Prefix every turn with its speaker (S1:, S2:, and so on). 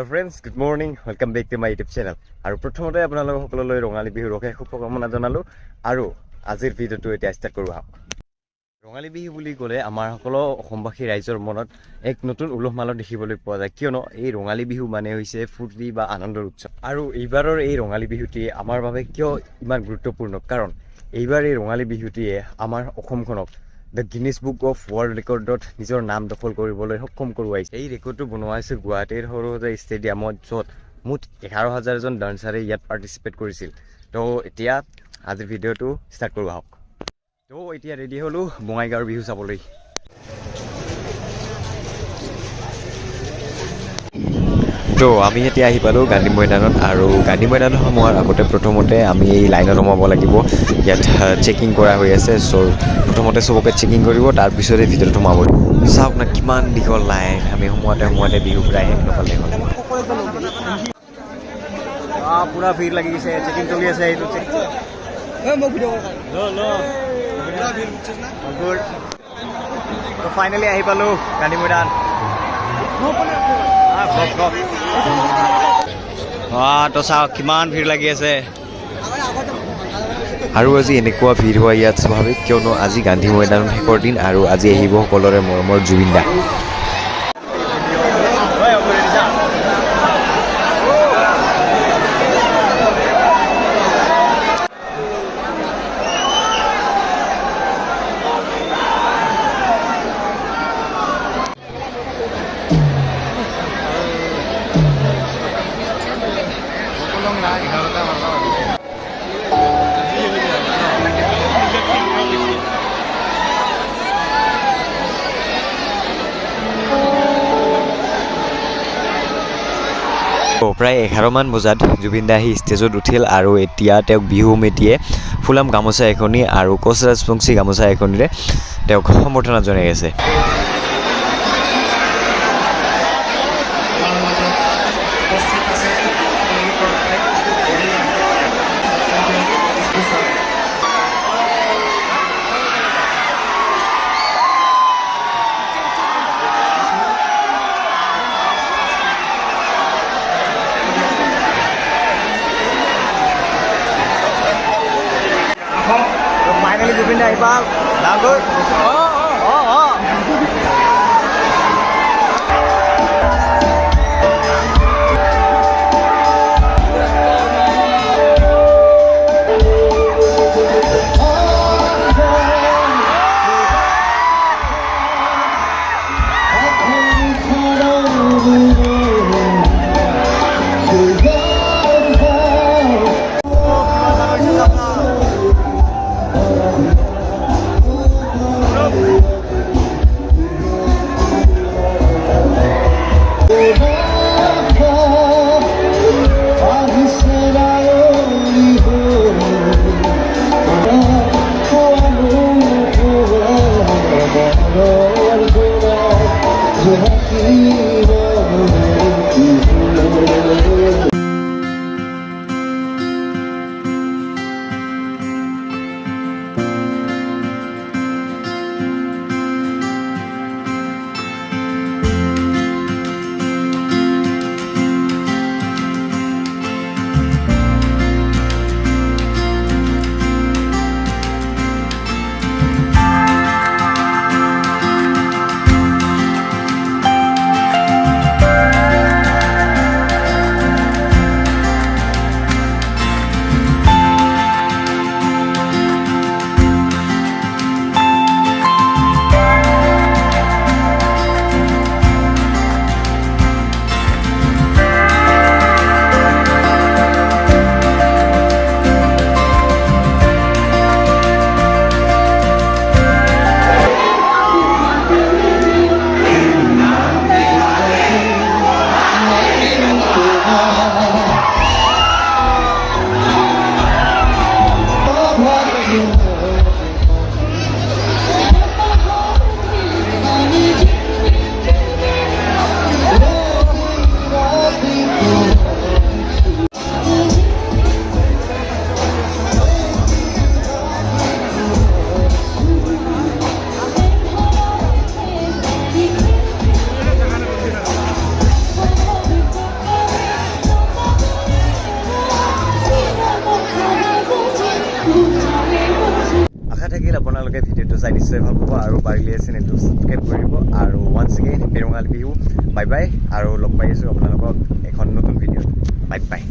S1: Hello friends, good morning. Welcome back to my YouTube channel. আৰু প্ৰথমতে আপোনালোক সকলোলৈ ৰঙালী বিহুৰ অশেষ শুভকামনা জনালো আৰু আজিৰ ভিডিঅ'টো এতিয়া ষ্টাৰ্ট কৰো আহক। ৰঙালী বিহু বুলি ক'লে আমাৰ সকলো অসমবাসী ৰাইজৰ মনত এক নতুন উলহ মালহ দেখিবলৈ পোৱা যায় কিয়নো এই ৰঙালী বিহু মানে হৈছে ফূৰ্তি বা আনন্দৰ উৎসৱ। আৰু এইবাৰৰ এই ৰঙালী বিহুটি আমাৰ বাবে কিয় ইমান গুৰুত্বপূৰ্ণ কাৰণ এইবাৰ এই ৰঙালী বিহুটিয়ে আমাৰ অসমখনক The Guinness Book of World Recordত নিজৰ নাম দখল কৰিবলৈ সক্ষম কৰোৱাইছে। এই ৰেকৰ্ডটো বনোৱা হৈছে গুৱাহাটীৰ সৰুসজাই ষ্টেডিয়ামত য'ত মুঠ 11,000 জন ডান্সাৰে ইয়াত পাৰ্টিচিপেট কৰিছিল। তো এতিয়া আজিৰ ভিডিঅ'টো ষ্টাৰ্ট কৰোঁ আহক। তো এতিয়া ৰেডি হ'লোঁ বঙাইগাঁৱৰ বিহু চাবলৈ। তো আমি এতিয়া আহি পালোঁ গান্ধী মৈদানত আৰু গান্ধী মৈদানত সোমোৱাৰ আগতে প্ৰথমতে আমি এই লাইনত সোমাব লাগিব। ইয়াত চেকিং কৰা হৈ আছে চ' প্ৰথমতে চবকে চেকিং কৰিব তাৰপিছতে ভিতৰত সোমাব। চাওক না কিমান দীঘল লাইন আমি সোমোৱাতে বিহু প্ৰায় শেষ নপালে হ'ল। পুৰা ভিৰ লাগি গৈছে চেকিং চলি আছে এইটো চেক তো ফাইনেলি আহি পালোঁ গান্ধী মৈদান। তো চাওক কিমান ভিৰ লাগি আছে আৰু আজি এনেকুৱা ভিৰ হোৱা ইয়াত স্বাভাৱিক কিয়নো আজি গান্ধী মৈদানৰ শেষৰ দিন আৰু আজি আহিব সকলোৰে মৰমৰ জুবিন দা। প্ৰায় 11মান বজাত জুবিন দা আহি ষ্টেজত উঠিল আৰু এতিয়া তেওঁক বিহু মেটিয়ে ফুলাম গামোচা এখনি আৰু কচৰাজবংশী গামোচা এখনিৰে তেওঁক সম্বৰ্ধনা জনাই আছে। Finally, Zubeen Garg Bengali. Now good. আশা থাকিল আপোনালোকে ভিডিঅ'টো চাই নিশ্চয় ভাল পাব আৰু পাৰিলে চেনেলটো ছাবস্ক্ৰাইব কৰিব আৰু once again happy Rongali Bihu bye bye আৰু লগ পাই আছোঁ আপোনালোকক এখন নতুন ভিডিঅ'ত বাই বাই